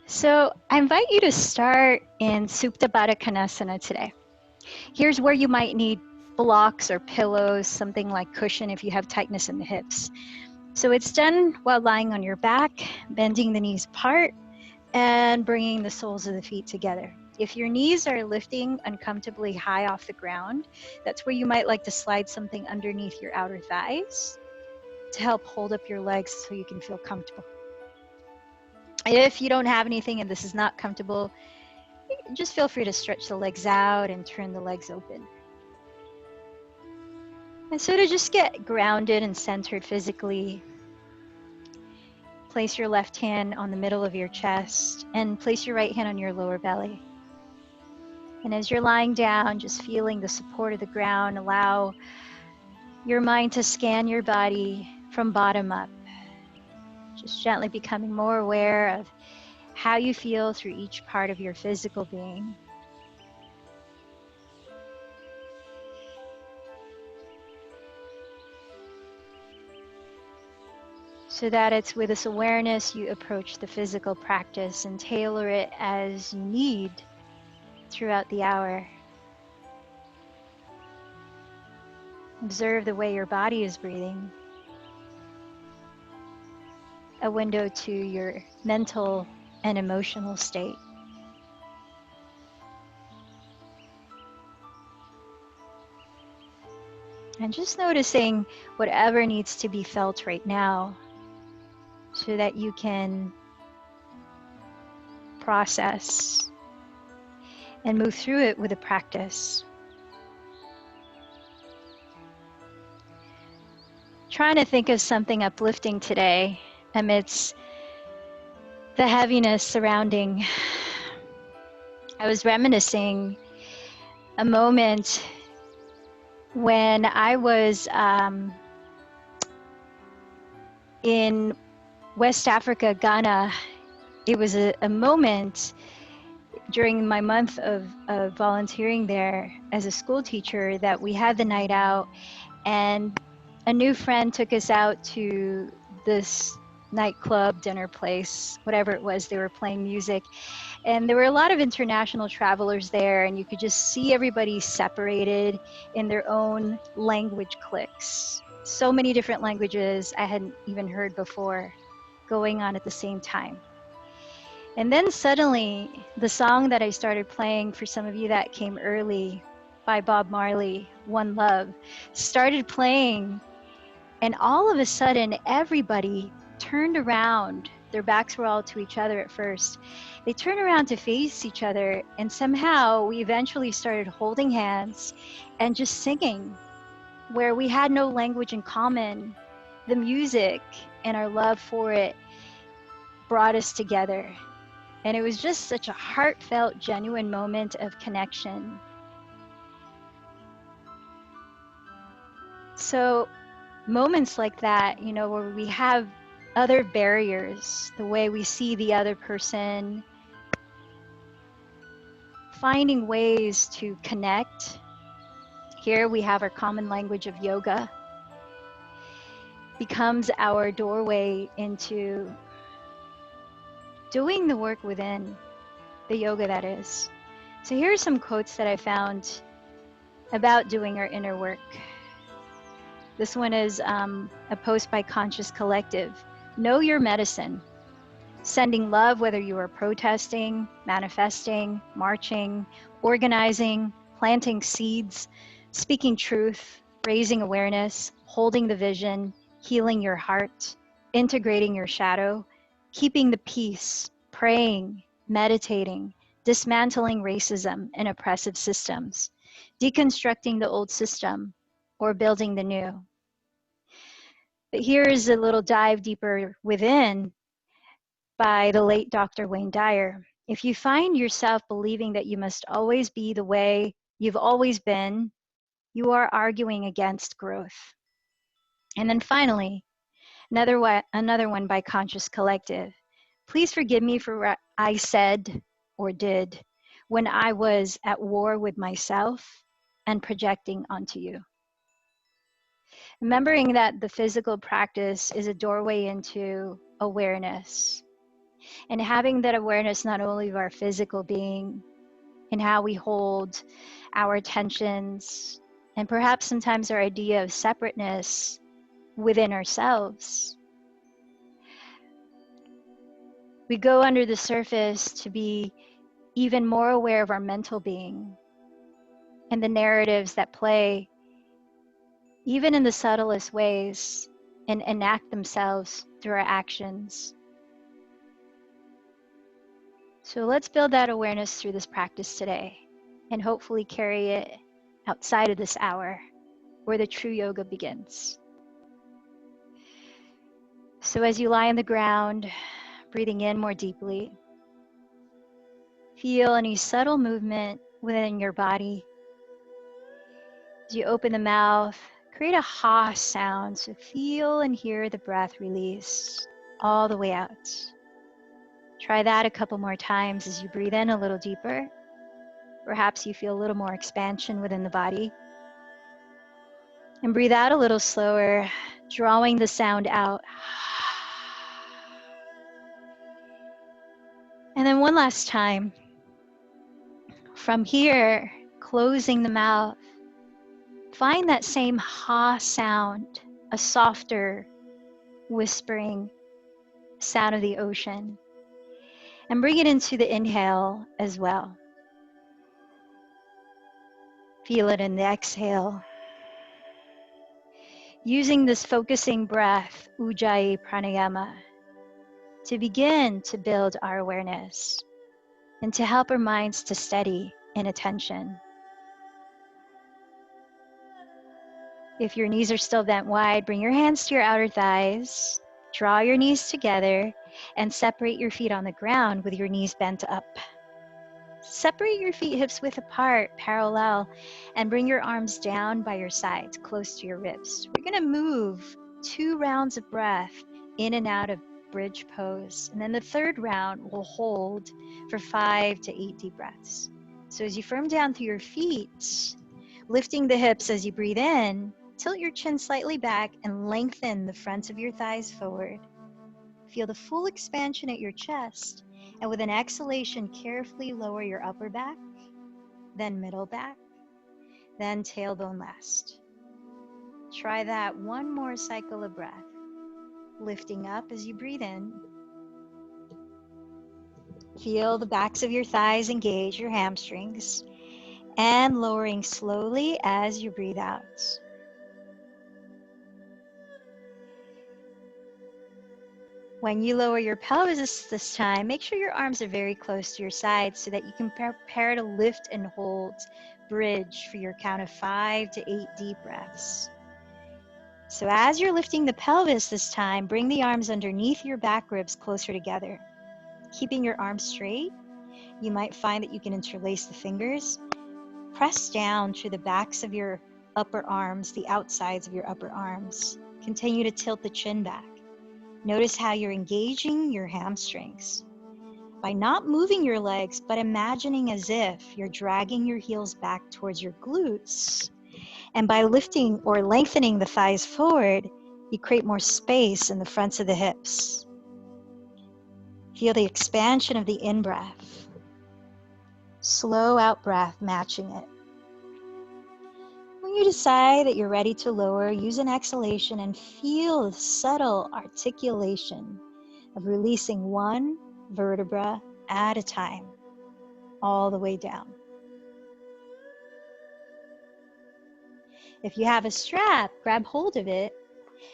So I invite you to start in Supta Baddha Konasana today. Here's where you might need blocks or pillows, something like cushion if you have tightness in the hips. So it's done while lying on your back, bending the knees apart, and bringing the soles of the feet together. If your knees are lifting uncomfortably high off the ground, that's where you might like to slide something underneath your outer thighs to help hold up your legs so you can feel comfortable. If you don't have anything and this is not comfortable, just feel free to stretch the legs out and turn the legs open. And so to just get grounded and centered physically, place your left hand on the middle of your chest and place your right hand on your lower belly. And as you're lying down, just feeling the support of the ground, allow your mind to scan your body from bottom up. Just gently becoming more aware of how you feel through each part of your physical being. So that it's with this awareness you approach the physical practice and tailor it as you need throughout the hour. Observe the way your body is breathing. A window to your mental and emotional state. And just noticing whatever needs to be felt right now so that you can process and move through it with a practice. Trying to think of something uplifting today amidst the heaviness surrounding. I was reminiscing a moment when I was in West Africa, Ghana. It was a moment during my month of volunteering there as a school teacher that we had the night out, and a new friend took us out to this nightclub, dinner place, whatever it was. They were playing music, and there were a lot of international travelers there, and you could just see everybody separated in their own language cliques. So many different languages I hadn't even heard before going on at the same time. And then suddenly, the song that I started playing for some of you that came early by Bob Marley, One Love, started playing. And all of a sudden, everybody turned around. Their backs were all to each other at first. They turned around to face each other. And somehow we eventually started holding hands and just singing where we had no language in common. The music and our love for it brought us together. And it was just such a heartfelt, genuine moment of connection. So moments like that, you know, where we have other barriers, the way we see the other person, finding ways to connect. Here we have our common language of yoga, becomes our doorway into doing the work within, the yoga that is. So here are some quotes that I found about doing our inner work. This one is a post by Conscious Collective. Know your medicine. Sending love, whether you are protesting, manifesting, marching, organizing, planting seeds, speaking truth, raising awareness, holding the vision, healing your heart, integrating your shadow, keeping the peace, praying, meditating, dismantling racism and oppressive systems, deconstructing the old system, or building the new. But here is a little dive deeper within by the late Dr. Wayne Dyer. If you find yourself believing that you must always be the way you've always been, you are arguing against growth. And then finally, another one by Conscious Collective. Please forgive me for what I said or did when I was at war with myself and projecting onto you. Remembering that the physical practice is a doorway into awareness. And having that awareness not only of our physical being and how we hold our tensions and perhaps sometimes our idea of separateness within ourselves. We go under the surface to be even more aware of our mental being and the narratives that play, even in the subtlest ways, and enact themselves through our actions. So let's build that awareness through this practice today and hopefully carry it outside of this hour where the true yoga begins. So as you lie on the ground, breathing in more deeply, feel any subtle movement within your body. As you open the mouth, create a ha sound. So feel and hear the breath release all the way out. Try that a couple more times as you breathe in a little deeper. Perhaps you feel a little more expansion within the body. And breathe out a little slower, drawing the sound out. And then one last time. From here, closing the mouth, find that same ha sound, a softer, whispering sound of the ocean. And bring it into the inhale as well. Feel it in the exhale. Using this focusing breath, Ujjayi Pranayama, to begin to build our awareness and to help our minds to steady in attention. If your knees are still bent wide, bring your hands to your outer thighs, draw your knees together, and separate your feet on the ground with your knees bent up. Separate your feet hips width apart, parallel, and bring your arms down by your sides, close to your ribs. We're gonna move 2 rounds of breath in and out of bridge pose. And then the third round we'll hold for 5 to 8 deep breaths. So as you firm down through your feet, lifting the hips as you breathe in, tilt your chin slightly back and lengthen the fronts of your thighs forward. Feel the full expansion at your chest. And with an exhalation, carefully lower your upper back, then middle back, then tailbone last. Try that one more cycle of breath. Lifting up as you breathe in. Feel the backs of your thighs engage your hamstrings, and lowering slowly as you breathe out. When you lower your pelvis this time, make sure your arms are very close to your sides so that you can prepare to lift and hold bridge for your count of 5 to 8 deep breaths. So as you're lifting the pelvis this time, bring the arms underneath your back ribs closer together. Keeping your arms straight, you might find that you can interlace the fingers. Press down to the backs of your upper arms, the outsides of your upper arms. Continue to tilt the chin back. Notice how you're engaging your hamstrings. By not moving your legs, but imagining as if you're dragging your heels back towards your glutes. And by lifting or lengthening the thighs forward, you create more space in the fronts of the hips. Feel the expansion of the in-breath. Slow out breath matching it. When you decide that you're ready to lower, use an exhalation and feel the subtle articulation of releasing one vertebra at a time, all the way down. If you have a strap, grab hold of it,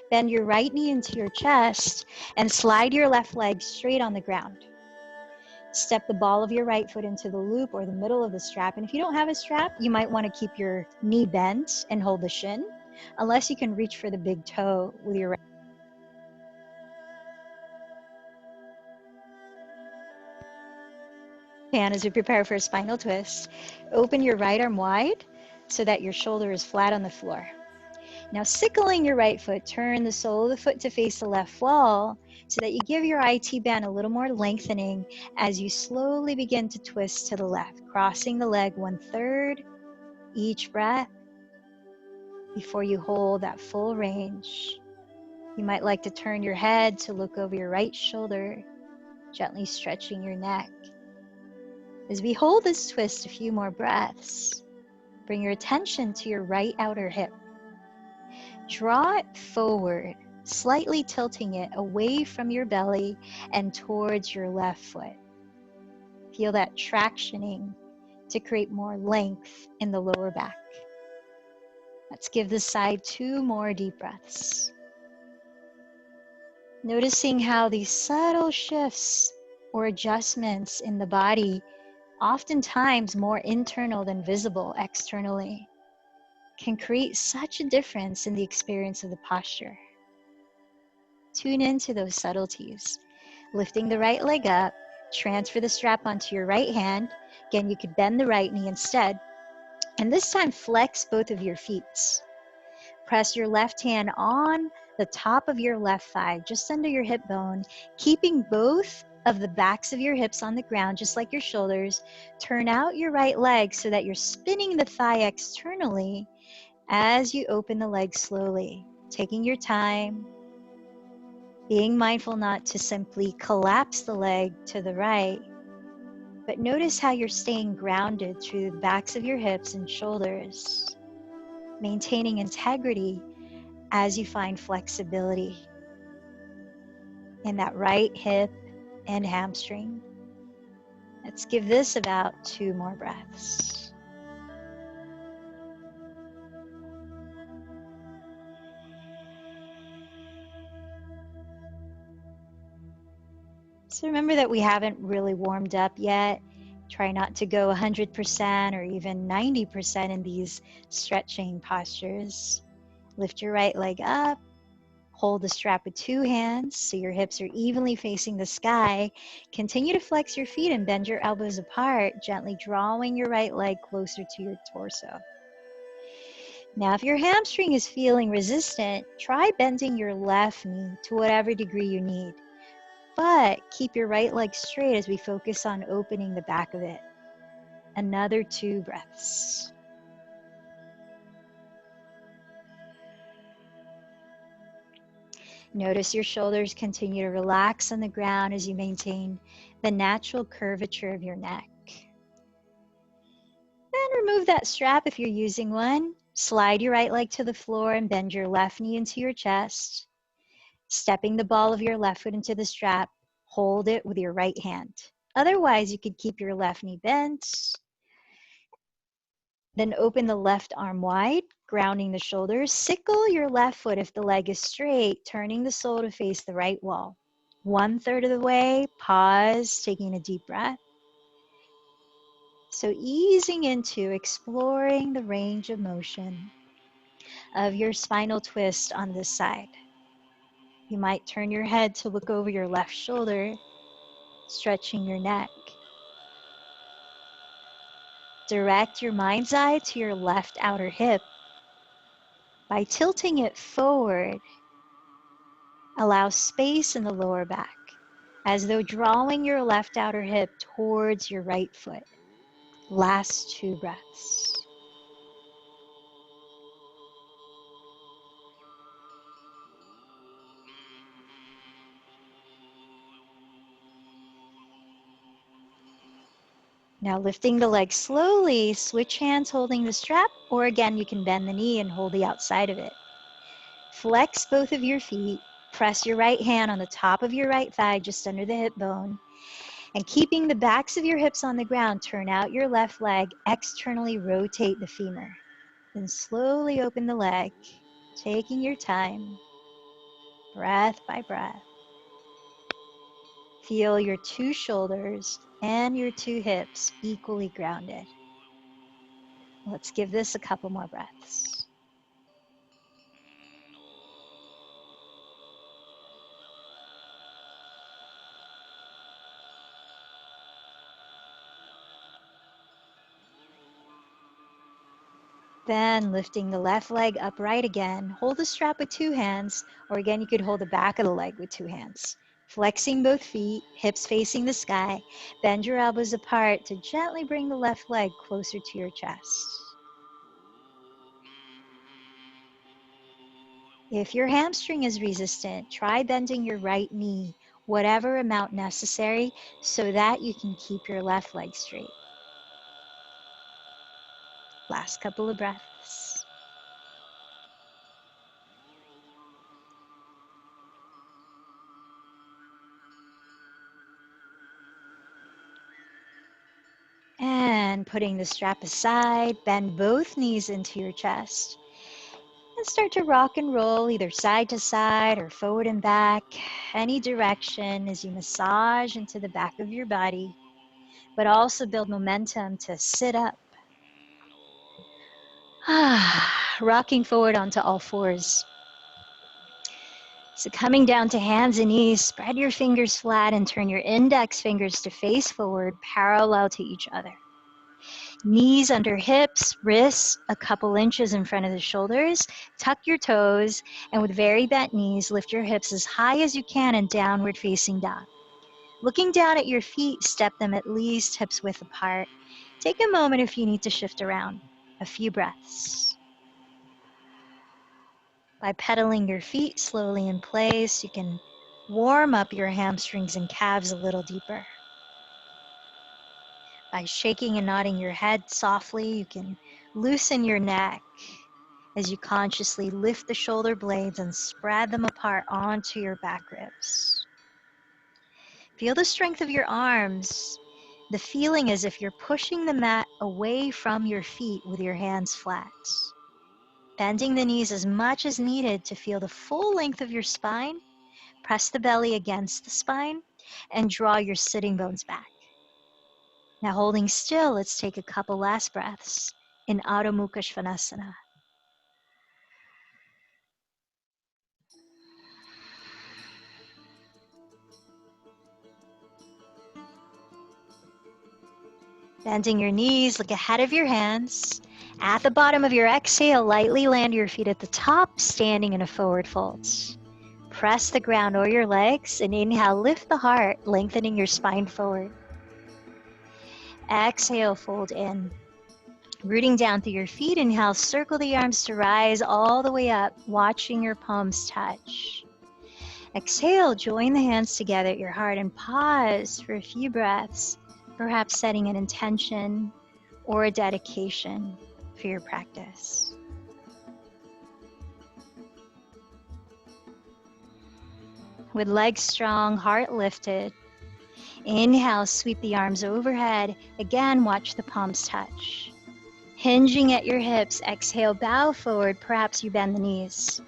bend your right knee into your chest, and slide your left leg straight on the ground. Step the ball of your right foot into the loop or the middle of the strap. And if you don't have a strap, you might want to keep your knee bent and hold the shin, unless you can reach for the big toe with your right hand as you prepare for a spinal twist. Open your right arm wide so that your shoulder is flat on the floor. Now, sickling your right foot, turn the sole of the foot to face the left wall so that you give your IT band a little more lengthening as you slowly begin to twist to the left, crossing the leg 1/3 each breath before you hold that full range. You might like to turn your head to look over your right shoulder, gently stretching your neck. As we hold this twist a few more breaths, bring your attention to your right outer hip. Draw it forward, slightly tilting it away from your belly and towards your left foot. Feel that tractioning to create more length in the lower back. Let's give this side 2 more deep breaths. Noticing how these subtle shifts or adjustments in the body, oftentimes more internal than visible externally, can create such a difference in the experience of the posture. Tune into those subtleties. Lifting the right leg up, transfer the strap onto your right hand. Again, you could bend the right knee instead. And this time, flex both of your feet. Press your left hand on the top of your left thigh, just under your hip bone, keeping both of the backs of your hips on the ground, just like your shoulders. Turn out your right leg so that you're spinning the thigh externally as you open the leg slowly, taking your time, being mindful not to simply collapse the leg to the right, but notice how you're staying grounded through the backs of your hips and shoulders, maintaining integrity as you find flexibility in that right hip and hamstring. Let's give this about 2 more breaths. So remember that we haven't really warmed up yet. Try not to go 100% or even 90% in these stretching postures. Lift your right leg up. Hold the strap with 2 hands so your hips are evenly facing the sky. Continue to flex your feet and bend your elbows apart, gently drawing your right leg closer to your torso. Now, if your hamstring is feeling resistant, try bending your left knee to whatever degree you need. But keep your right leg straight as we focus on opening the back of it. Another 2 breaths. Notice your shoulders continue to relax on the ground as you maintain the natural curvature of your neck. Then remove that strap if you're using one. Slide your right leg to the floor and bend your left knee into your chest. Stepping the ball of your left foot into the strap, hold it with your right hand. Otherwise, you could keep your left knee bent. Then open the left arm wide, grounding the shoulders. Sickle your left foot if the leg is straight, turning the sole to face the right wall. 1/3 of the way, pause, taking a deep breath. So easing into exploring the range of motion of your spinal twist on this side. You might turn your head to look over your left shoulder, stretching your neck. Direct your mind's eye to your left outer hip. By tilting it forward, allow space in the lower back, as though drawing your left outer hip towards your right foot. Last 2 breaths. Now lifting the leg slowly, switch hands holding the strap, or again you can bend the knee and hold the outside of it. Flex both of your feet, press your right hand on the top of your right thigh just under the hip bone, and keeping the backs of your hips on the ground, turn out your left leg, externally rotate the femur. Then slowly open the leg, taking your time, breath by breath. Feel your 2 shoulders and your 2 hips equally grounded. Let's give this a couple more breaths. Then lifting the left leg upright again, hold the strap with 2 hands, or again you could hold the back of the leg with 2 hands. Flexing both feet, hips facing the sky, bend your elbows apart to gently bring the left leg closer to your chest. If your hamstring is resistant, try bending your right knee whatever amount necessary so that you can keep your left leg straight. Last couple of breaths. And putting the strap aside, bend both knees into your chest. And start to rock and roll either side to side or forward and back, any direction as you massage into the back of your body, but also build momentum to sit up. Rocking forward onto all fours. So coming down to hands and knees, spread your fingers flat and turn your index fingers to face forward, parallel to each other. Knees under hips, wrists a couple inches in front of the shoulders. Tuck your toes, and with very bent knees, lift your hips as high as you can in downward facing dog. Looking down at your feet, step them at least hips width apart. Take a moment if you need to shift around. A few breaths. By pedaling your feet slowly in place, you can warm up your hamstrings and calves a little deeper. By shaking and nodding your head softly, you can loosen your neck as you consciously lift the shoulder blades and spread them apart onto your back ribs. Feel the strength of your arms. The feeling as if you're pushing the mat away from your feet with your hands flat. Bending the knees as much as needed to feel the full length of your spine. Press the belly against the spine and draw your sitting bones back. Now holding still, let's take a couple last breaths in Adho Mukha Svanasana. Bending your knees, look ahead of your hands. At the bottom of your exhale, lightly land your feet at the top, standing in a forward fold. Press the ground or your legs, and inhale, lift the heart, lengthening your spine forward. Exhale, fold in. Rooting down through your feet, inhale, circle the arms to rise all the way up, watching your palms touch. Exhale, join the hands together at your heart and pause for a few breaths, perhaps setting an intention or a dedication for your practice. With legs strong, heart lifted, inhale, sweep the arms overhead. Again, watch the palms touch. Hinging at your hips, exhale, bow forward, perhaps you bend the knees.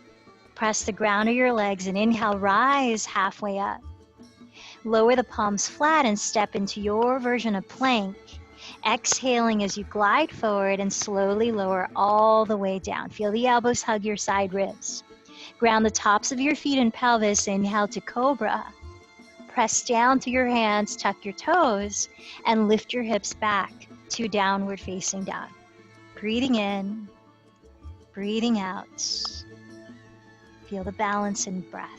Press the ground of your legs and inhale, rise halfway up. Lower the palms flat and step into your version of plank. Exhaling as you glide forward and slowly lower all the way down. Feel the elbows hug your side ribs. Ground the tops of your feet and pelvis. Inhale to cobra. Press down through your hands, tuck your toes, and lift your hips back to downward facing dog. Breathing in, breathing out. Feel the balance in breath.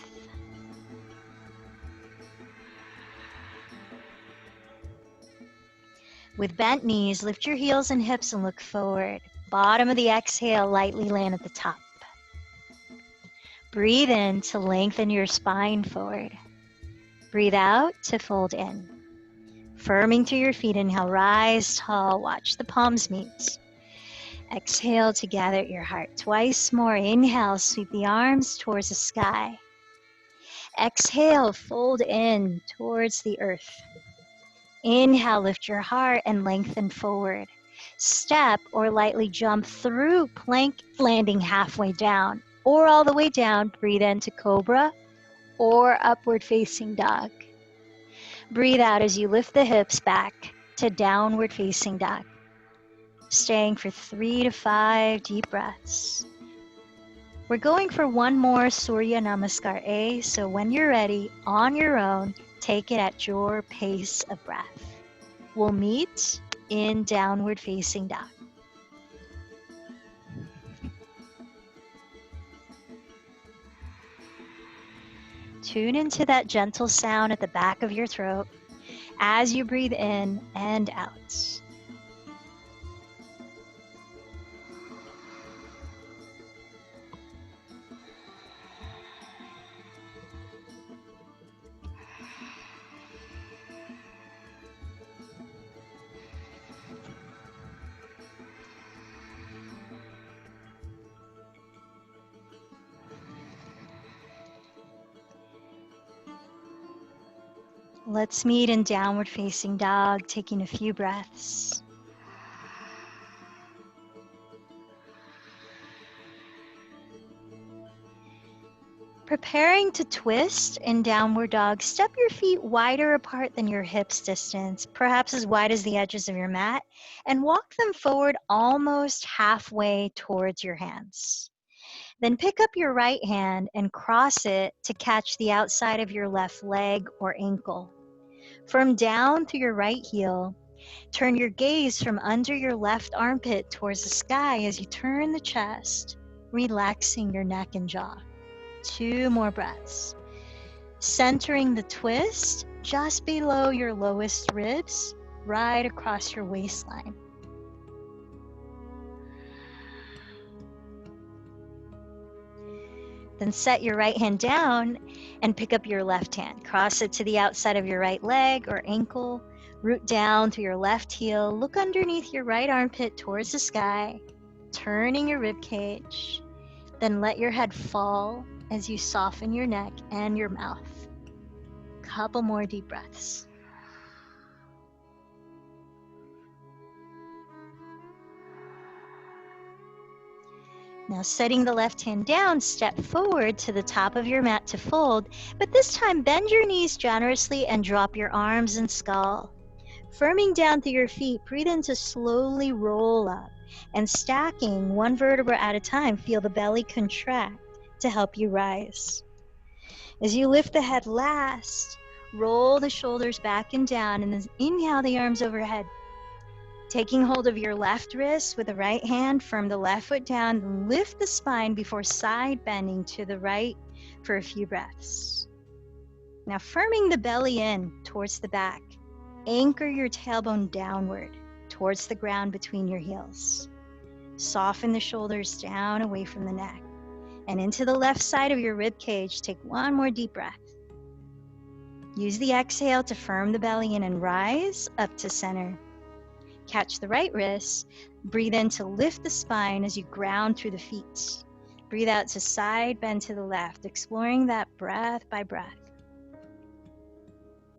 With bent knees, lift your heels and hips and look forward. Bottom of the exhale, lightly land at the top. Breathe in to lengthen your spine forward. Breathe out to fold in. Firming through your feet, inhale, rise tall, watch the palms meet. Exhale to gather at your heart. Twice more, inhale, sweep the arms towards the sky. Exhale, fold in towards the earth. Inhale, lift your heart and lengthen forward. Step or lightly jump through plank, landing halfway down or all the way down. Breathe into cobra or upward facing dog. Breathe out as you lift the hips back to downward facing dog. Staying for 3 to 5 deep breaths. We're going for one more Surya Namaskar A, so when you're ready, on your own, take it at your pace of breath. We'll meet in downward facing dog. Tune into that gentle sound at the back of your throat as you breathe in and out. Let's meet in downward facing dog, taking a few breaths. Preparing to twist in downward dog, step your feet wider apart than your hips distance, perhaps as wide as the edges of your mat, and walk them forward almost halfway towards your hands. Then pick up your right hand and cross it to catch the outside of your left leg or ankle. From down through your right heel, turn your gaze from under your left armpit towards the sky as you turn the chest, relaxing your neck and jaw. 2 more breaths. Centering the twist just below your lowest ribs, right across your waistline. Then set your right hand down and pick up your left hand. Cross it to the outside of your right leg or ankle. Root down through your left heel. Look underneath your right armpit towards the sky, turning your rib cage. Then let your head fall as you soften your neck and your mouth. Couple more deep breaths. Now setting the left hand down, step forward to the top of your mat to fold, but this time bend your knees generously and drop your arms and skull. Firming down through your feet, breathe in to slowly roll up, and stacking 1 vertebra at a time, feel the belly contract to help you rise. As you lift the head last, roll the shoulders back and down, and then inhale the arms overhead. Taking hold of your left wrist with the right hand, firm the left foot down, and lift the spine before side bending to the right for a few breaths. Now firming the belly in towards the back, anchor your tailbone downward towards the ground between your heels. Soften the shoulders down away from the neck and into the left side of your rib cage. Take 1 more deep breath. Use the exhale to firm the belly in and rise up to center. Catch the right wrist. Breathe in to lift the spine as you ground through the feet. Breathe out to side bend to the left, exploring that breath by breath.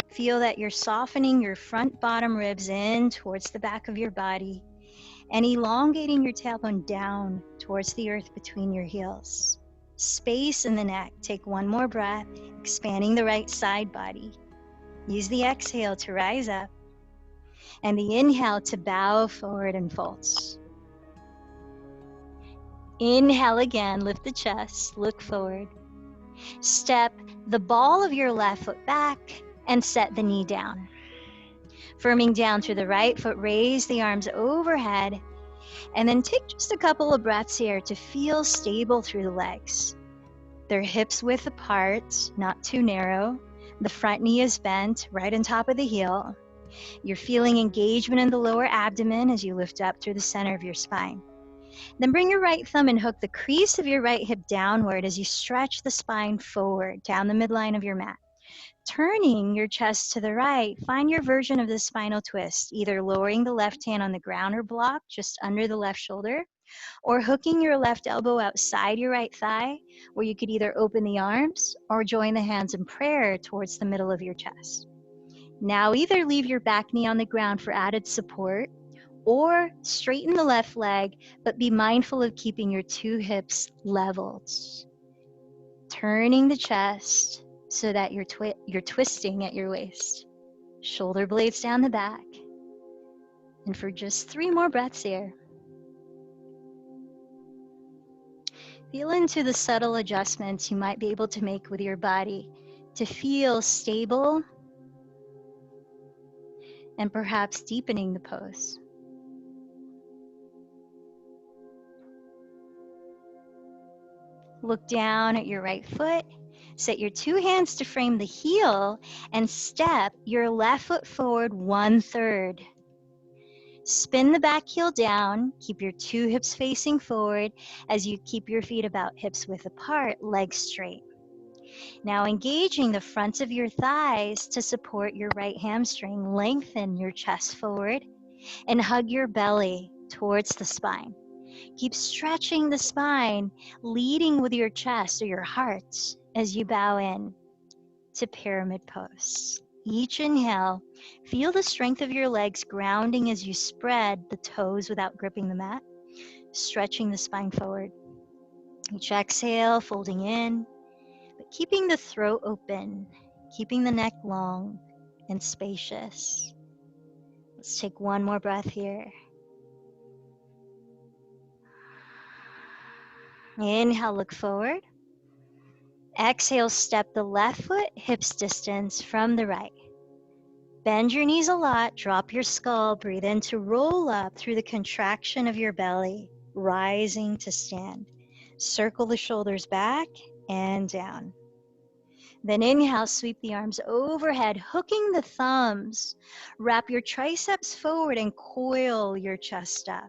Feel that you're softening your front bottom ribs in towards the back of your body and elongating your tailbone down towards the earth between your heels. Space in the neck. Take 1 more breath, expanding the right side body. Use the exhale to rise up and the inhale to bow forward and fold. Inhale again, lift the chest, look forward. Step the ball of your left foot back and set the knee down. Firming down through the right foot, raise the arms overhead, and then take just a couple of breaths here to feel stable through the legs. They're hips width apart, not too narrow. The front knee is bent right on top of the heel. You're feeling engagement in the lower abdomen as you lift up through the center of your spine. Then bring your right thumb and hook the crease of your right hip downward as you stretch the spine forward down the midline of your mat. Turning your chest to the right, find your version of the spinal twist, either lowering the left hand on the ground or block just under the left shoulder, or hooking your left elbow outside your right thigh, where you could either open the arms or join the hands in prayer towards the middle of your chest. Now either leave your back knee on the ground for added support, or straighten the left leg, but be mindful of keeping your 2 hips leveled. Turning the chest so that you're twisting at your waist. Shoulder blades down the back. And for just 3 more breaths here. Feel into the subtle adjustments you might be able to make with your body to feel stable and perhaps deepening the pose. Look down at your right foot. Set your 2 hands to frame the heel and step your left foot forward 1/3. Spin the back heel down. Keep your 2 hips facing forward as you keep your feet about hips width apart, legs straight. Now engaging the fronts of your thighs to support your right hamstring, lengthen your chest forward and hug your belly towards the spine. Keep stretching the spine, leading with your chest or your heart as you bow in to pyramid pose. Each inhale, feel the strength of your legs grounding as you spread the toes without gripping the mat, stretching the spine forward. Each exhale, folding in, but keeping the throat open, keeping the neck long and spacious. Let's take one more breath here. Inhale, look forward. Exhale, step the left foot hips distance from the right. Bend your knees a lot, drop your skull, breathe in to roll up through the contraction of your belly, rising to stand. Circle the shoulders back and down. Then inhale, sweep the arms overhead, hooking the thumbs. Wrap your triceps forward and coil your chest up.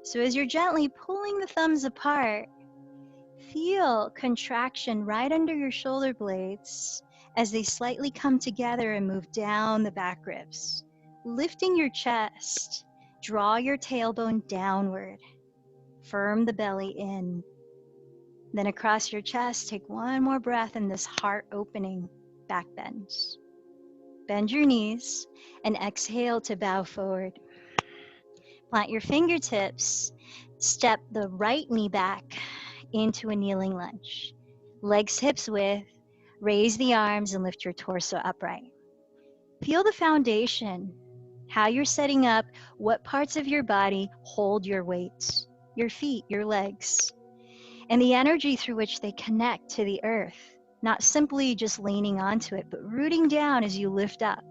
So as you're gently pulling the thumbs apart, feel contraction right under your shoulder blades as they slightly come together and move down the back ribs. Lifting your chest, draw your tailbone downward. Firm the belly in. Then across your chest, take one more breath in this heart opening back bend. Bend your knees and exhale to bow forward. Plant your fingertips. Step the right knee back into a kneeling lunge. Legs hips width. Raise the arms and lift your torso upright. Feel the foundation, how you're setting up, what parts of your body hold your weight, your feet, your legs, and the energy through which they connect to the earth, not simply just leaning onto it, but rooting down as you lift up.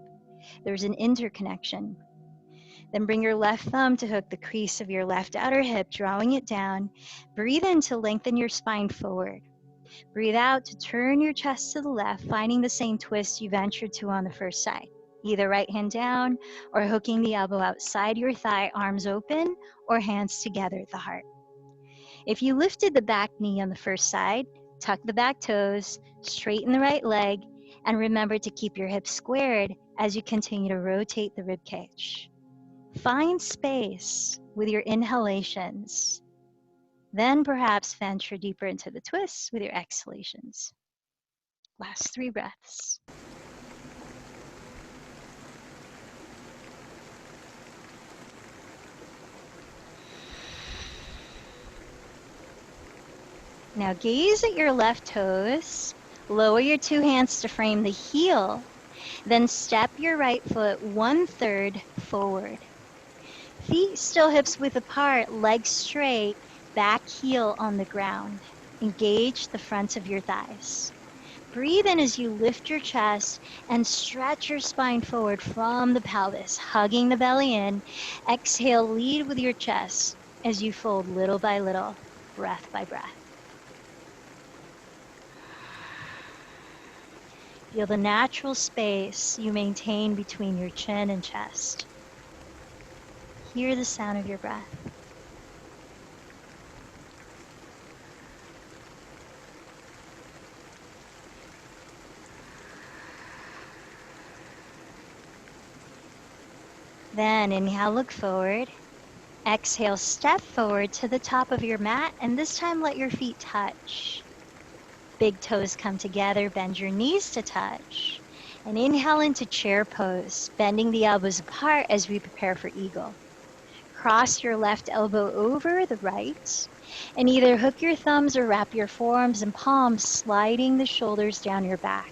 There's an interconnection. Then bring your left thumb to hook the crease of your left outer hip, drawing it down. Breathe in to lengthen your spine forward. Breathe out to turn your chest to the left, finding the same twist you ventured to on the first side. Either right hand down or hooking the elbow outside your thigh, arms open, or hands together at the heart. If you lifted the back knee on the first side, tuck the back toes, straighten the right leg, and remember to keep your hips squared as you continue to rotate the rib cage. Find space with your inhalations. Then perhaps venture deeper into the twists with your exhalations. Last 3 breaths. Now gaze at your left toes. Lower your 2 hands to frame the heel. Then step your right foot 1/3 forward. Feet still hips width apart, legs straight, back heel on the ground. Engage the fronts of your thighs. Breathe in as you lift your chest and stretch your spine forward from the pelvis, hugging the belly in. Exhale, lead with your chest as you fold little by little, breath by breath. Feel the natural space you maintain between your chin and chest. Hear the sound of your breath. Then inhale, look forward. Exhale, step forward to the top of your mat, and this time let your feet touch. Big toes come together, bend your knees to touch. And inhale into chair pose, bending the elbows apart as we prepare for eagle. Cross your left elbow over the right, and either hook your thumbs or wrap your forearms and palms, sliding the shoulders down your back.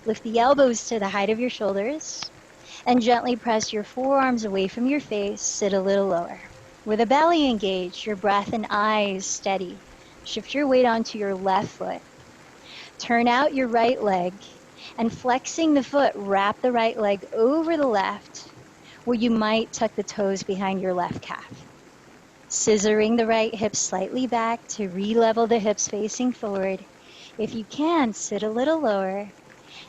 Lift the elbows to the height of your shoulders, and gently press your forearms away from your face, sit a little lower. With the belly engaged, your breath and eyes steady. Shift your weight onto your left foot. Turn out your right leg, and flexing the foot, wrap the right leg over the left, where you might tuck the toes behind your left calf. Scissoring the right hip slightly back to re-level the hips facing forward. If you can, sit a little lower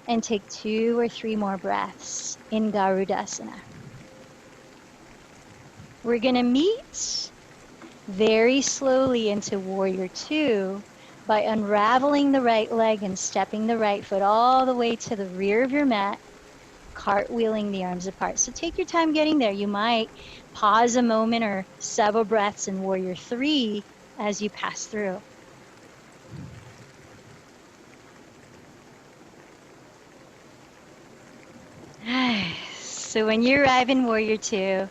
and take 2 or 3 more breaths in Garudasana. We're going to meet very slowly into Warrior 2 by unraveling the right leg and stepping the right foot all the way to the rear of your mat, cartwheeling the arms apart. So take your time getting there. You might pause a moment or several breaths in Warrior 3 as you pass through. So when you arrive in Warrior Two,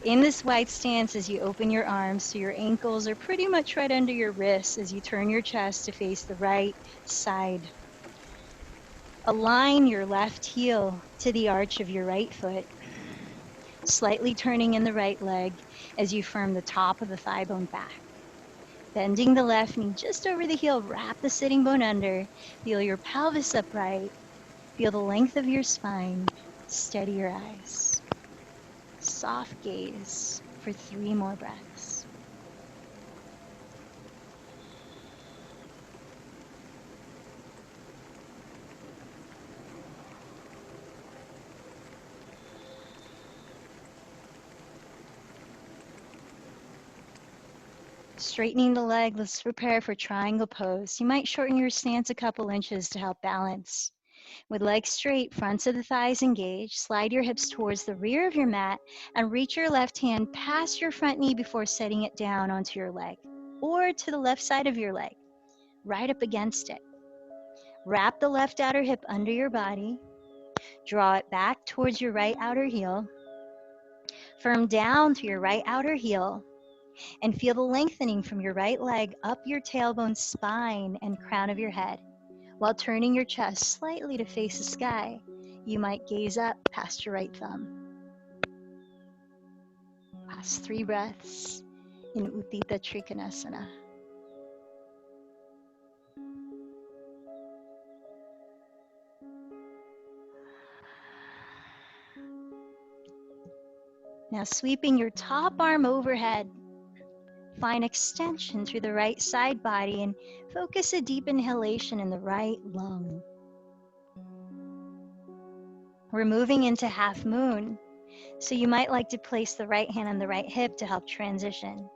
in this wide stance, as you open your arms so your ankles are pretty much right under your wrists as you turn your chest to face the right side. Align your left heel to the arch of your right foot, slightly turning in the right leg as you firm the top of the thigh bone back. Bending the left knee just over the heel, wrap the sitting bone under. Feel your pelvis upright. Feel the length of your spine. Steady your eyes. Soft gaze for 3 more breaths. Straightening the leg, let's prepare for triangle pose. You might shorten your stance a couple inches to help balance. With legs straight, fronts of the thighs engaged, slide your hips towards the rear of your mat and reach your left hand past your front knee before setting it down onto your leg or to the left side of your leg, right up against it. Wrap the left outer hip under your body. Draw it back towards your right outer heel. Firm down to your right outer heel and feel the lengthening from your right leg up your tailbone, spine, and crown of your head. While turning your chest slightly to face the sky, you might gaze up past your right thumb. Last 3 breaths in Utthita Trikonasana. Now sweeping your top arm overhead, find extension through the right side body and focus a deep inhalation in the right lung. We're moving into half moon, so you might like to place the right hand on the right hip to help transition.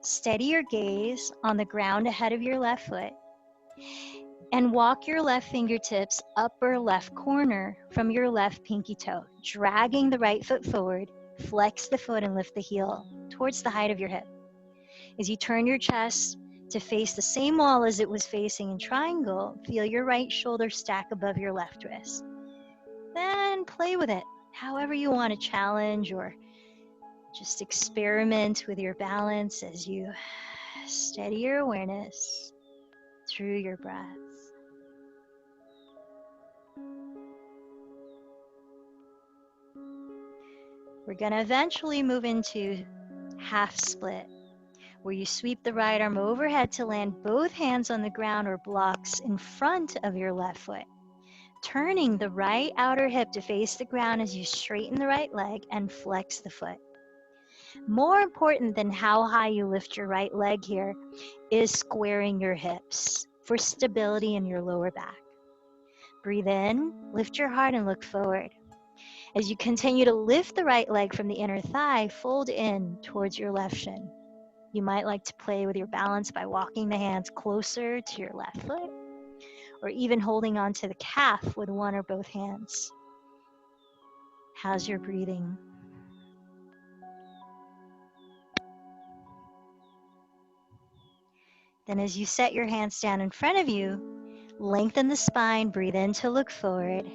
Steady your gaze on the ground ahead of your left foot and walk your left fingertips upper left corner from your left pinky toe, dragging the right foot forward. Flex the foot and lift the heel towards the height of your hip. As you turn your chest to face the same wall as it was facing in triangle, feel your right shoulder stack above your left wrist. Then play with it however you want to challenge or just experiment with your balance as you steady your awareness through your breath. We're going to eventually move into half split, where you sweep the right arm overhead to land both hands on the ground or blocks in front of your left foot. Turning the right outer hip to face the ground as you straighten the right leg and flex the foot. More important than how high you lift your right leg here is squaring your hips for stability in your lower back. Breathe in, lift your heart and look forward. As you continue to lift the right leg from the inner thigh, fold in towards your left shin. You might like to play with your balance by walking the hands closer to your left foot, or even holding onto the calf with one or both hands. How's your breathing? Then as you set your hands down in front of you, lengthen the spine, breathe in to look forward.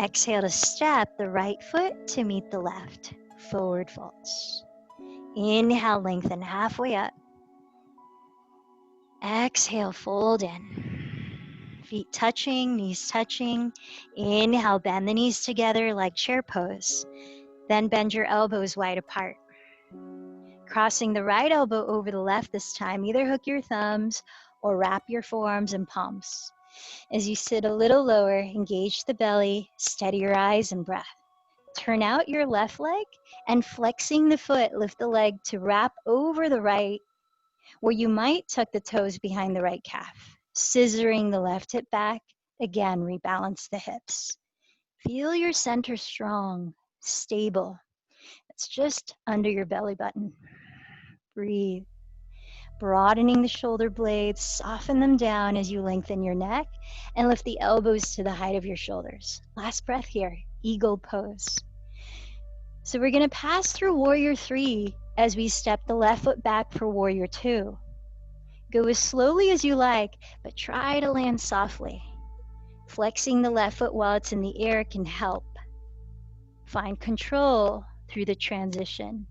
Exhale to step the right foot to meet the left. Forward folds. Inhale, lengthen halfway up. Exhale, fold in. Feet touching, knees touching. Inhale, bend the knees together like chair pose. Then bend your elbows wide apart. Crossing the right elbow over the left this time, either hook your thumbs or wrap your forearms and palms. As you sit a little lower, engage the belly, steady your eyes and breath. Turn out your left leg and flexing the foot, lift the leg to wrap over the right, where you might tuck the toes behind the right calf. Scissoring the left hip back, again, rebalance the hips. Feel your center strong, stable. It's just under your belly button. Breathe. Broadening the shoulder blades, soften them down as you lengthen your neck and lift the elbows to the height of your shoulders. Last breath here, eagle pose. So we're going to pass through Warrior 3 as we step the left foot back for Warrior 2. Go as slowly as you like, but try to land softly. Flexing the left foot while it's in the air can help. Find control through the transition.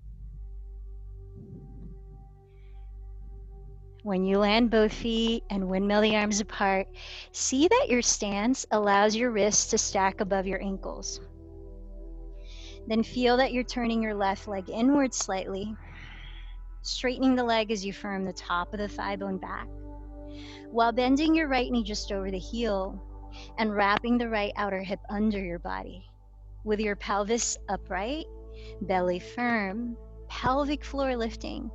When you land both feet and windmill the arms apart, see that your stance allows your wrists to stack above your ankles. Then feel that you're turning your left leg inward slightly, straightening the leg as you firm the top of the thigh bone back, while bending your right knee just over the heel and wrapping the right outer hip under your body. With your pelvis upright, belly firm, pelvic floor lifting,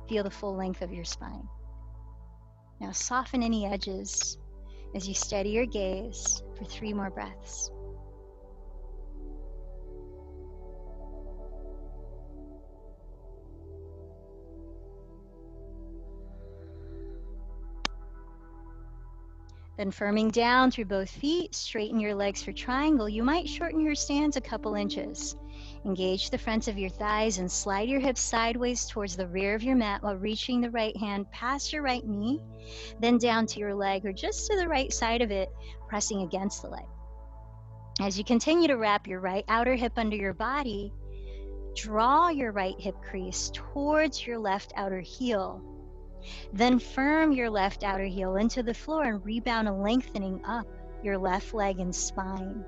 feel the full length of your spine. Now soften any edges as you steady your gaze for 3 more breaths. Then firming down through both feet, straighten your legs for triangle. You might shorten your stance a couple inches. Engage the fronts of your thighs and slide your hips sideways towards the rear of your mat while reaching the right hand past your right knee, then down to your leg or just to the right side of it, pressing against the leg. As you continue to wrap your right outer hip under your body, draw your right hip crease towards your left outer heel. Then firm your left outer heel into the floor and rebound, lengthening up your left leg and spine.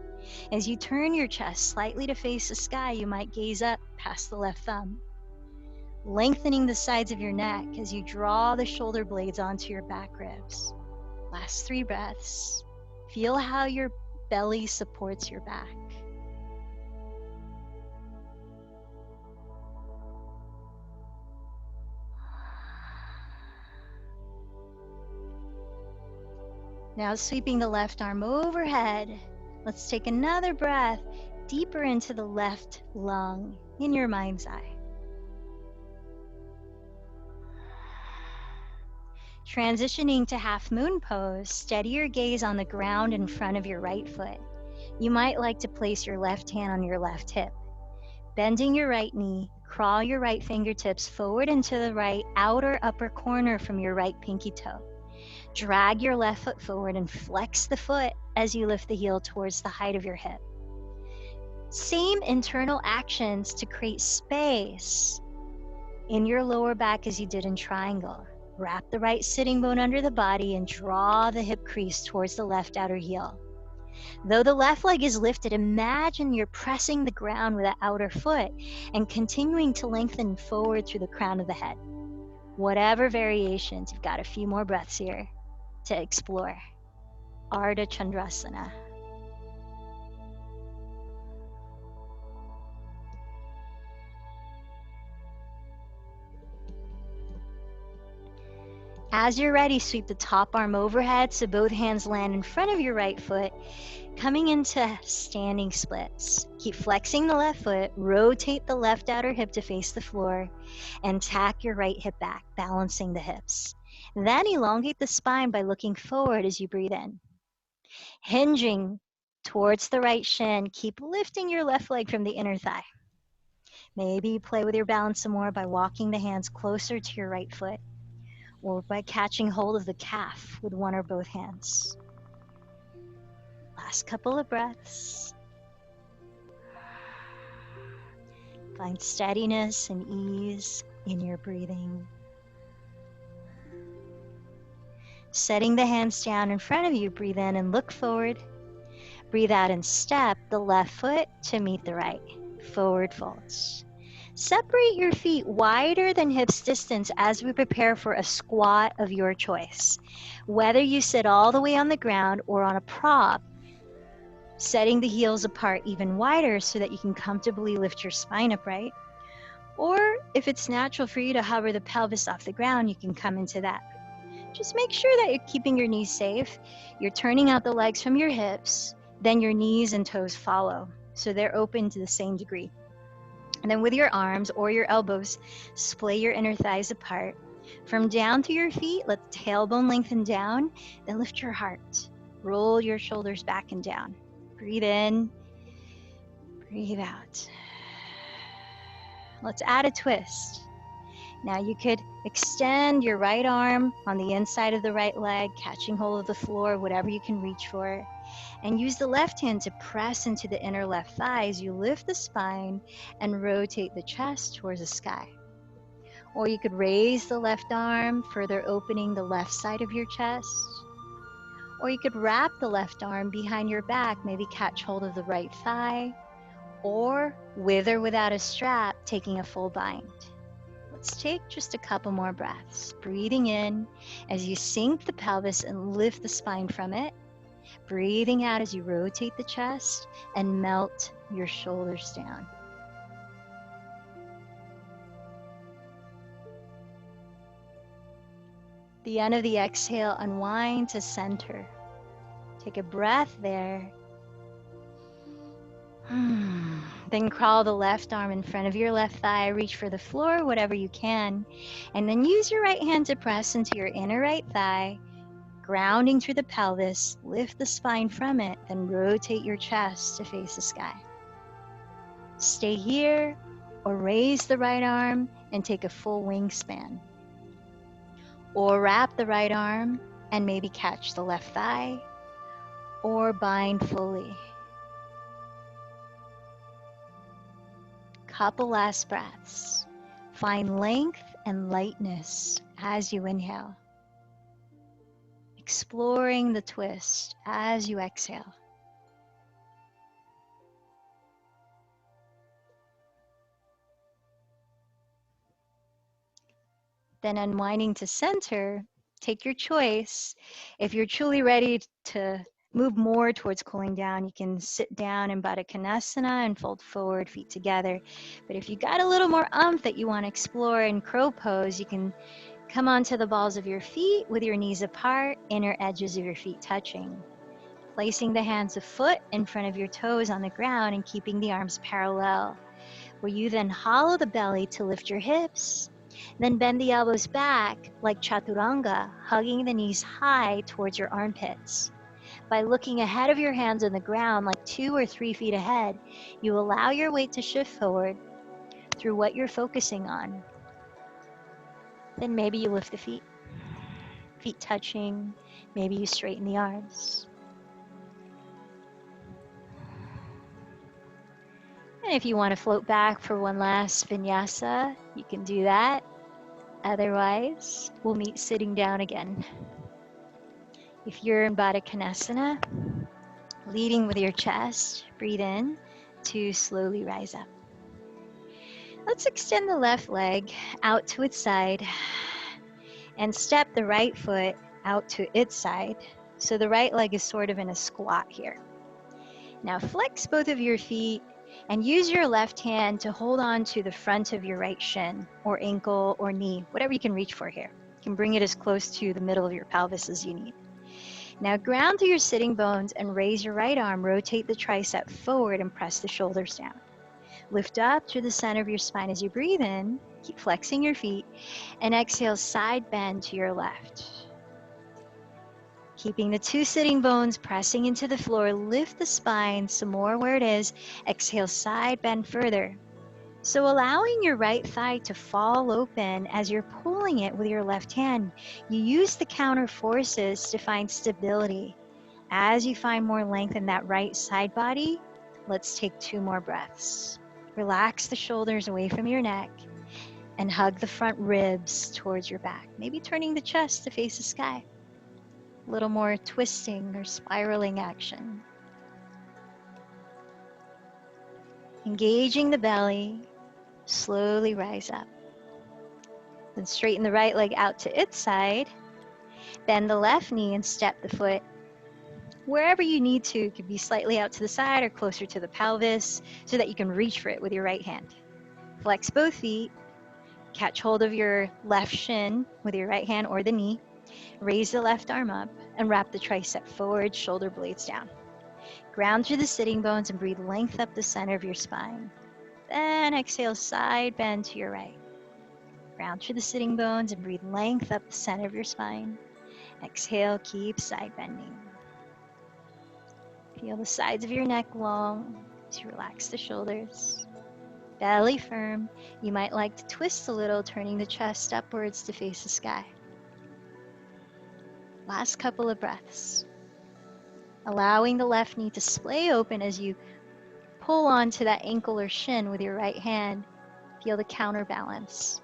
As you turn your chest slightly to face the sky, you might gaze up past the left thumb, lengthening the sides of your neck as you draw the shoulder blades onto your back ribs. Last 3 breaths. Feel how your belly supports your back. Now sweeping the left arm overhead, let's take another breath deeper into the left lung in your mind's eye. Transitioning to half moon pose, steady your gaze on the ground in front of your right foot. You might like to place your left hand on your left hip. Bending your right knee, crawl your right fingertips forward into the right outer upper corner from your right pinky toe. Drag your left foot forward and flex the foot as you lift the heel towards the height of your hip. Same internal actions to create space in your lower back as you did in triangle. Wrap the right sitting bone under the body and draw the hip crease towards the left outer heel. Though the left leg is lifted, imagine you're pressing the ground with the outer foot and continuing to lengthen forward through the crown of the head. Whatever variations, you've got a few more breaths here to explore. Ardha Chandrasana. As you're ready, sweep the top arm overhead so both hands land in front of your right foot, coming into standing splits. Keep flexing the left foot, rotate the left outer hip to face the floor, and tack your right hip back, balancing the hips. Then elongate the spine by looking forward as you breathe in. Hinging towards the right shin, keep lifting your left leg from the inner thigh. Maybe play with your balance some more by walking the hands closer to your right foot, or by catching hold of the calf with one or both hands. Last couple of breaths. Find steadiness and ease in your breathing. Setting the hands down in front of you, breathe in and look forward. Breathe out and step the left foot to meet the right. Forward folds. Separate your feet wider than hips distance as we prepare for a squat of your choice. Whether you sit all the way on the ground or on a prop, setting the heels apart even wider so that you can comfortably lift your spine upright. Or if it's natural for you to hover the pelvis off the ground, you can come into that. Just make sure that you're keeping your knees safe. You're turning out the legs from your hips, then your knees and toes follow, so they're open to the same degree. And then with your arms or your elbows, splay your inner thighs apart. From down to your feet, let the tailbone lengthen down, then lift your heart. Roll your shoulders back and down. Breathe in, breathe out. Let's add a twist. Now you could extend your right arm on the inside of the right leg, catching hold of the floor, whatever you can reach for. And use the left hand to press into the inner left thigh as you lift the spine and rotate the chest towards the sky. Or you could raise the left arm, further opening the left side of your chest. Or you could wrap the left arm behind your back, maybe catch hold of the right thigh, or with or without a strap, taking a full bind. Let's take just a couple more breaths. Breathing in as you sink the pelvis and lift the spine from it. Breathing out as you rotate the chest and melt your shoulders down. The end of the exhale, unwind to center. Take a breath there. Then crawl the left arm in front of your left thigh, reach for the floor, whatever you can. And then use your right hand to press into your inner right thigh, grounding through the pelvis, lift the spine from it, then rotate your chest to face the sky. Stay here or raise the right arm and take a full wingspan. Or wrap the right arm and maybe catch the left thigh or bind fully. Couple last breaths. Find length and lightness as you inhale. Exploring the twist as you exhale. Then unwinding to center, take your choice. If you're truly ready to move more towards cooling down, you can sit down in Baddha Konasana and fold forward, feet together. But if you got a little more oomph that you want to explore in crow pose, you can come onto the balls of your feet with your knees apart, inner edges of your feet touching. Placing the hands of foot in front of your toes on the ground and keeping the arms parallel, where you then hollow the belly to lift your hips. Then bend the elbows back like chaturanga, hugging the knees high towards your armpits. By looking ahead of your hands on the ground, like 2 or 3 feet ahead, you allow your weight to shift forward through what you're focusing on. Then maybe you lift the feet touching, maybe you straighten the arms. And if you want to float back for one last vinyasa, you can do that. Otherwise, we'll meet sitting down again. If you're in Baddha Konasana, leading with your chest, breathe in to slowly rise up. Let's extend the left leg out to its side and step the right foot out to its side. So the right leg is sort of in a squat here. Now flex both of your feet and use your left hand to hold on to the front of your right shin or ankle or knee, whatever you can reach for here. You can bring it as close to the middle of your pelvis as you need. Now ground through your sitting bones and raise your right arm, rotate the tricep forward and press the shoulders down. Lift up through the center of your spine as you breathe in, keep flexing your feet, and exhale, side bend to your left. Keeping the 2 sitting bones pressing into the floor, lift the spine some more where it is. Exhale, side bend further. So allowing your right thigh to fall open as you're pulling it with your left hand, you use the counter forces to find stability. As you find more length in that right side body, let's take 2 more breaths. Relax the shoulders away from your neck and hug the front ribs towards your back, maybe turning the chest to face the sky. A little more twisting or spiraling action. Engaging the belly, slowly rise up. Then straighten the right leg out to its side. Bend the left knee and step the foot wherever you need to. It could be slightly out to the side or closer to the pelvis so that you can reach for it with your right hand. Flex both feet. Catch hold of your left shin with your right hand or the knee. Raise the left arm up and wrap the tricep forward, shoulder blades down. Ground through the sitting bones and breathe length up the center of your spine. Then exhale, side bend to your right. Ground through the sitting bones and breathe length up the center of your spine. Exhale, keep side bending. Feel the sides of your neck long as you relax the shoulders. Belly firm. You might like to twist a little, turning the chest upwards to face the sky. Last couple of breaths. allowing the left knee to splay open as you pull onto that ankle or shin with your right hand. Feel the counterbalance.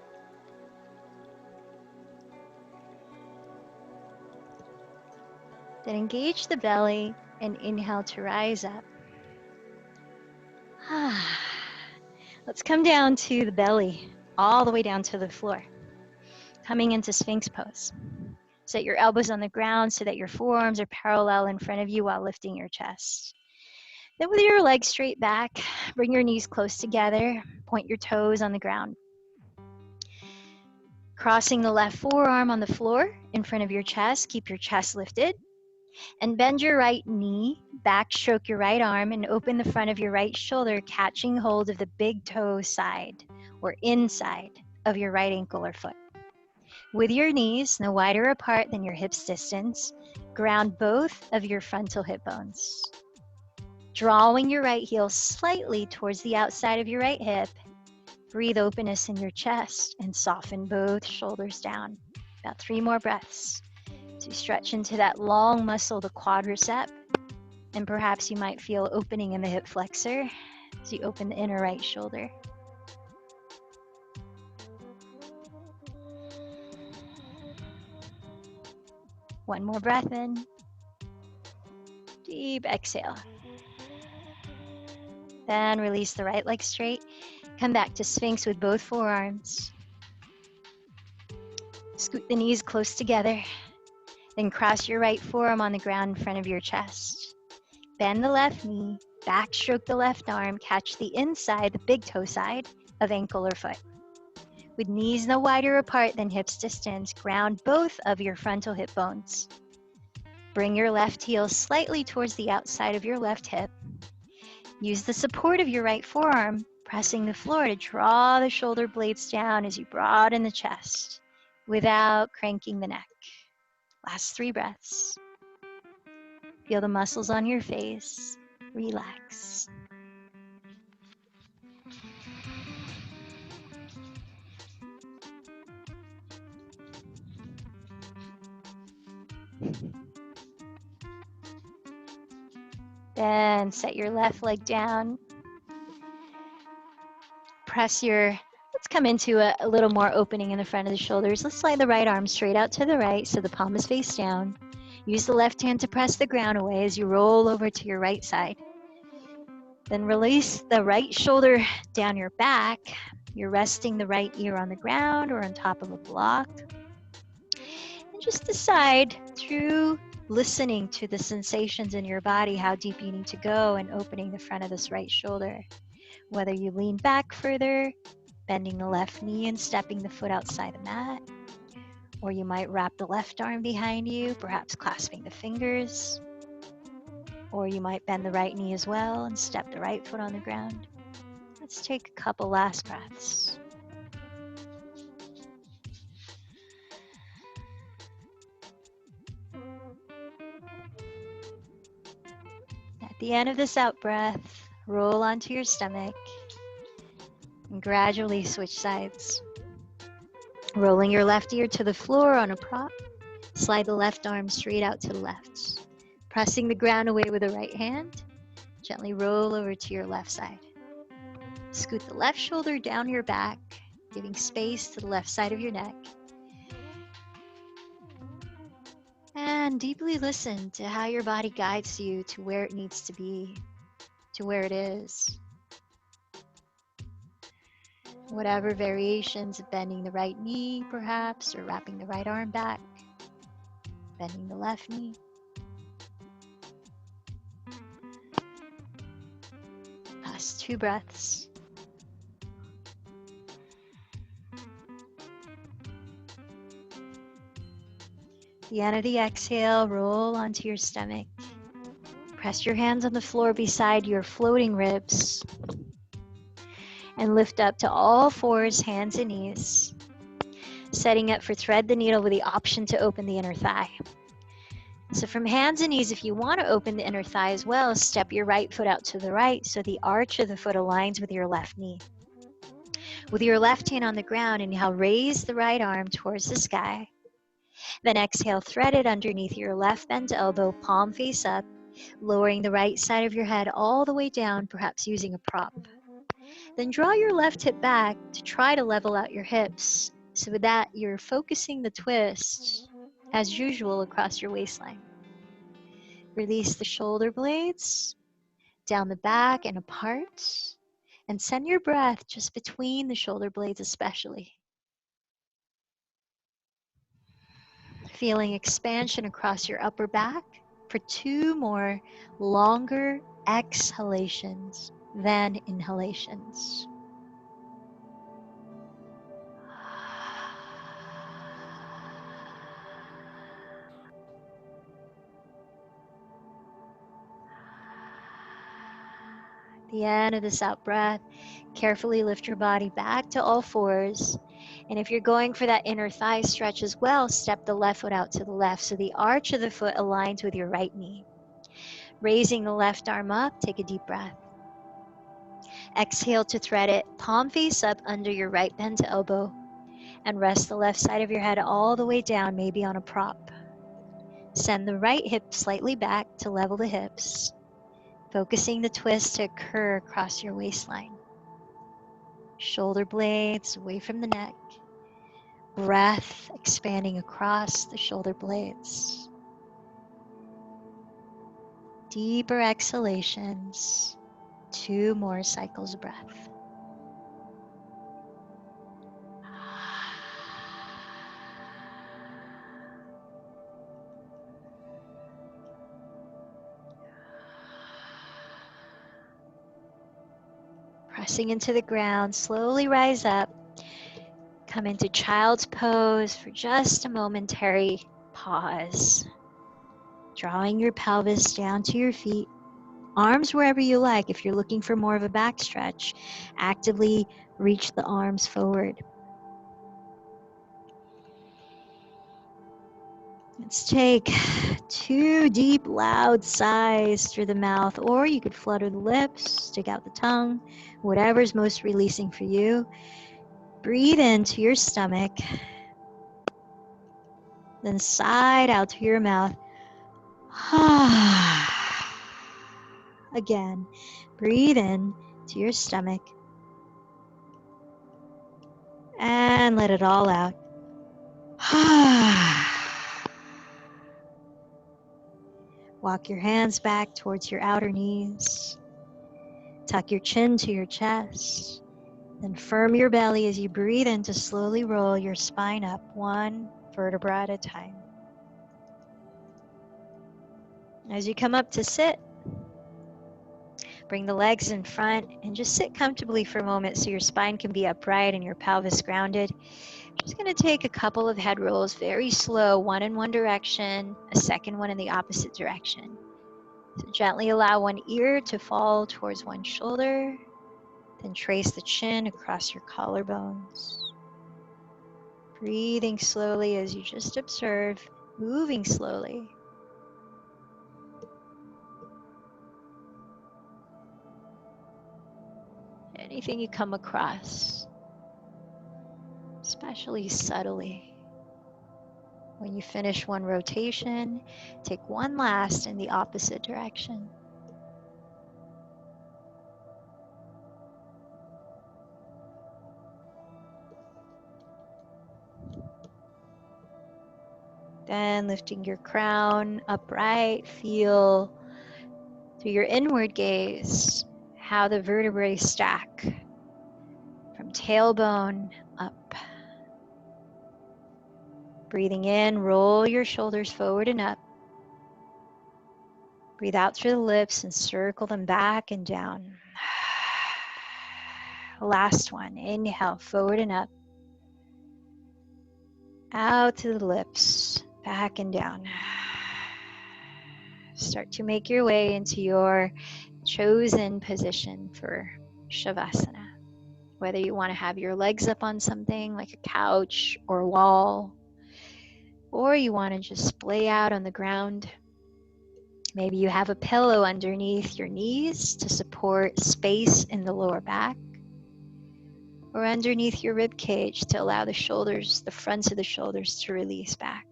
Then engage the belly and inhale to rise up. Let's come down to the belly, all the way down to the floor. Coming into Sphinx pose. Set your elbows on the ground so that your forearms are parallel in front of you while lifting your chest. Then with your legs straight back, bring your knees close together, point your toes on the ground. Crossing the left forearm on the floor in front of your chest, keep your chest lifted. And bend your right knee, backstroke your right arm, and open the front of your right shoulder, catching hold of the big toe side or inside of your right ankle or foot. With your knees no wider apart than your hips distance, ground both of your frontal hip bones. Drawing your right heel slightly towards the outside of your right hip, breathe openness in your chest and soften both shoulders down. About 3 more breaths. So you stretch into that long muscle, the quadricep, and perhaps you might feel opening in the hip flexor as you open the inner right shoulder. One more breath in. Deep exhale. Then release the right leg straight. Come back to Sphinx with both forearms. Scoot the knees close together. Then cross your right forearm on the ground in front of your chest. Bend the left knee, backstroke the left arm, catch the inside, the big toe side of ankle or foot. With knees no wider apart than hips distance, ground both of your frontal hip bones. Bring your left heel slightly towards the outside of your left hip. Use the support of your right forearm, pressing the floor to draw the shoulder blades down as you broaden the chest without cranking the neck. Last 3 breaths. Feel the muscles on your face. Relax. Then set your left leg down. Let's come into a little more opening in the front of the shoulders. Let's slide the right arm straight out to the right so the palm is face down. Use the left hand to press the ground away as you roll over to your right side. Then release the right shoulder down your back. You're resting the right ear on the ground or on top of a block. And just decide through listening to the sensations in your body how deep you need to go and opening the front of this right shoulder. Whether you lean back further, bending the left knee and stepping the foot outside the mat, or you might wrap the left arm behind you, perhaps clasping the fingers, or you might bend the right knee as well and step the right foot on the ground. Let's take a couple last breaths. At the end of this out breath, roll onto your stomach and gradually switch sides. Rolling your left ear to the floor on a prop, slide the left arm straight out to the left. Pressing the ground away with the right hand, gently roll over to your left side. Scoot the left shoulder down your back, giving space to the left side of your neck. And deeply listen to how your body guides you to where it needs to be, to where it is. Whatever variations of bending the right knee, perhaps, or wrapping the right arm back, bending the left knee. Last 2 breaths. At the end of the exhale, roll onto your stomach. Press your hands on the floor beside your floating ribs. And lift up to all 4s, hands and knees. Setting up for thread the needle with the option to open the inner thigh. So from hands and knees, if you want to open the inner thigh as well, step your right foot out to the right so the arch of the foot aligns with your left knee. With your left hand on the ground, inhale, raise the right arm towards the sky. Then exhale, thread it underneath your left bent elbow, palm face up, lowering the right side of your head all the way down, perhaps using a prop. Then draw your left hip back to try to level out your hips. So with that, you're focusing the twist, as usual, across your waistline. Release the shoulder blades, down the back and apart, and send your breath just between the shoulder blades especially. Feeling expansion across your upper back for 2 more longer exhalations than inhalations. At the end of this out breath, carefully lift your body back to all fours. And if you're going for that inner thigh stretch as well, step the left foot out to the left so the arch of the foot aligns with your right knee. Raising the left arm up, take a deep breath. Exhale to thread it, palm face up under your right bent elbow, and rest the left side of your head all the way down, maybe on a prop. Send the right hip slightly back to level the hips, focusing the twist to occur across your waistline. Shoulder blades away from the neck. Breath expanding across the shoulder blades. Deeper exhalations. 2 more cycles of breath. Pressing into the ground, slowly rise up. Come into child's pose for just a momentary pause. Drawing your pelvis down to your feet. Arms wherever you like. If you're looking for more of a back stretch, actively reach the arms forward. Let's take 2 deep, loud sighs through the mouth, or you could flutter the lips, stick out the tongue, whatever's most releasing for you. Breathe into your stomach, then sigh out through your mouth. Again, breathe in to your stomach and let it all out. Walk your hands back towards your outer knees. Tuck your chin to your chest. Then firm your belly as you breathe in to slowly roll your spine up 1 vertebra at a time. As you come up to sit, bring the legs in front and just sit comfortably for a moment so your spine can be upright and your pelvis grounded. Just going to take a couple of head rolls, very slow, one in one direction, a second one in the opposite direction. So gently allow one ear to fall towards one shoulder, then trace the chin across your collarbones. Breathing slowly as you just observe, moving slowly. Anything you come across, especially subtly. When you finish one rotation, take one last in the opposite direction. Then lifting your crown upright, feel through your inward gaze how the vertebrae stack from tailbone up. Breathing in, roll your shoulders forward and up. Breathe out through the lips and circle them back and down. Last one, inhale, forward and up. Out to the lips, back and down. Start to make your way into your chosen position for Shavasana. Whether you want to have your legs up on something like a couch or wall, or you want to just splay out on the ground. Maybe you have a pillow underneath your knees to support space in the lower back, or underneath your rib cage to allow the shoulders, the fronts of the shoulders to release back.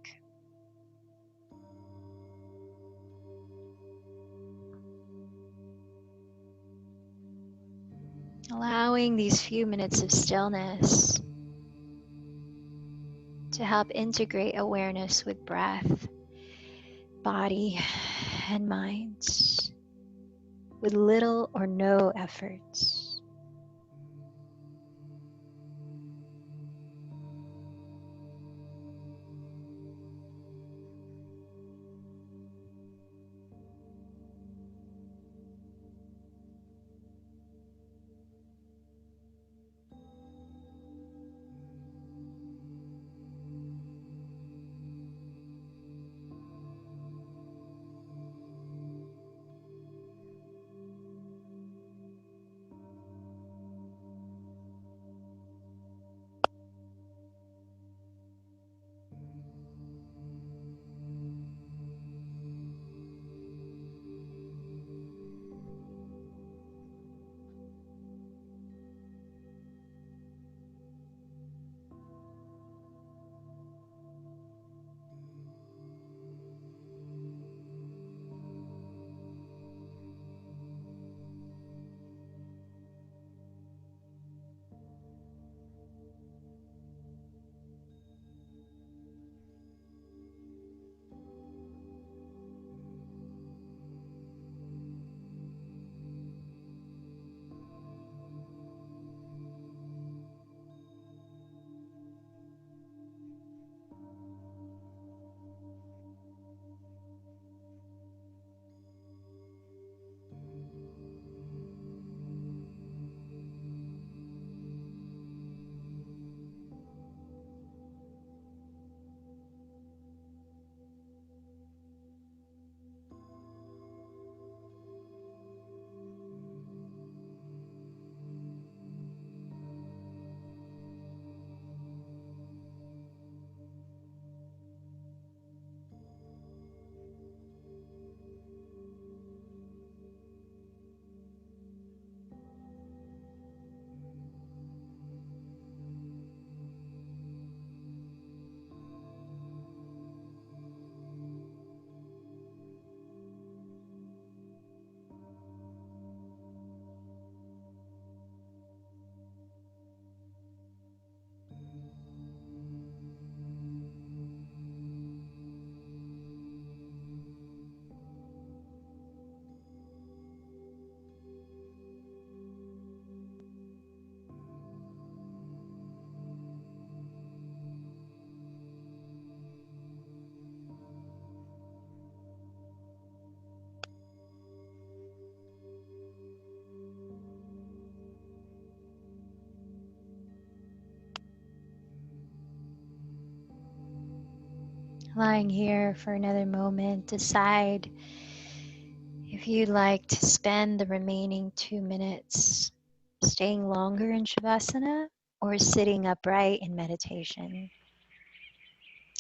Allowing these few minutes of stillness to help integrate awareness with breath, body, and mind with little or no effort. Lying here for another moment, decide if you'd like to spend the remaining 2 minutes staying longer in Shavasana or sitting upright in meditation.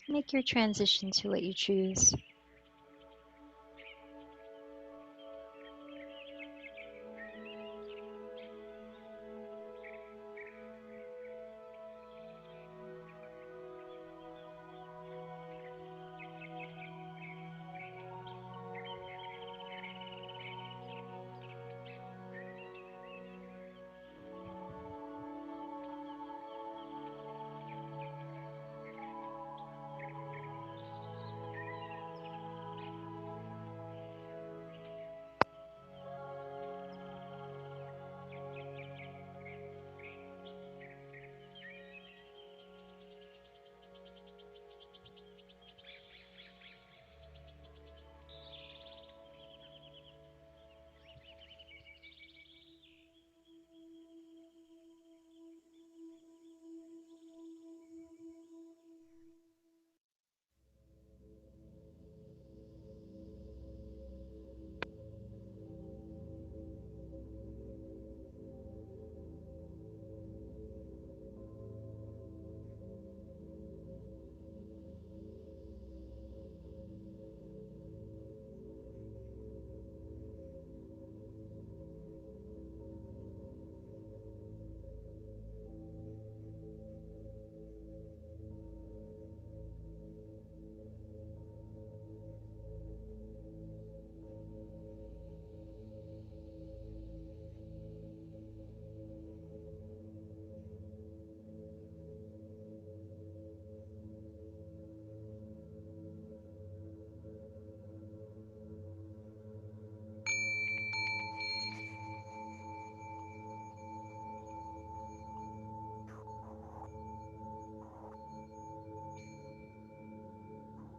Make your transition to what you choose.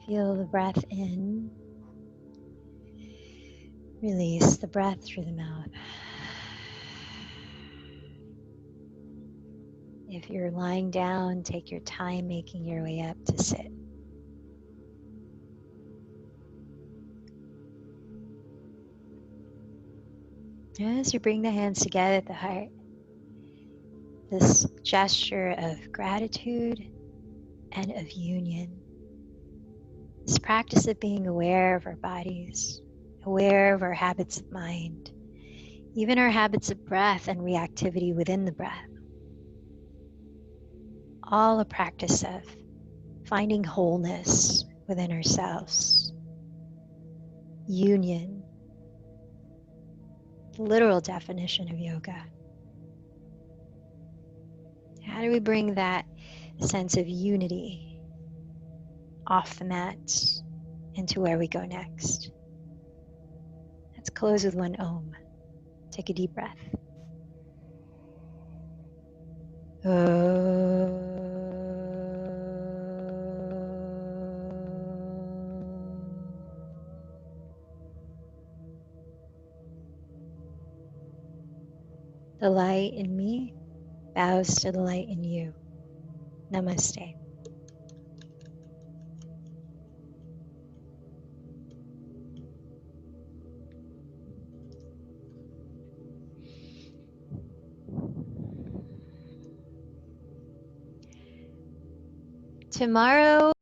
Feel the breath in. Release the breath through the mouth. If you're lying down, take your time making your way up to sit. As you bring the hands together at the heart, this gesture of gratitude and of union, this practice of being aware of our bodies, aware of our habits of mind, even our habits of breath and reactivity within the breath. All a practice of finding wholeness within ourselves, union, the literal definition of yoga. How do we bring that sense of unity off the mat into where we go next? Let's close with one Om. Take a deep breath. The light in me bows to the light in you. Namaste. Tomorrow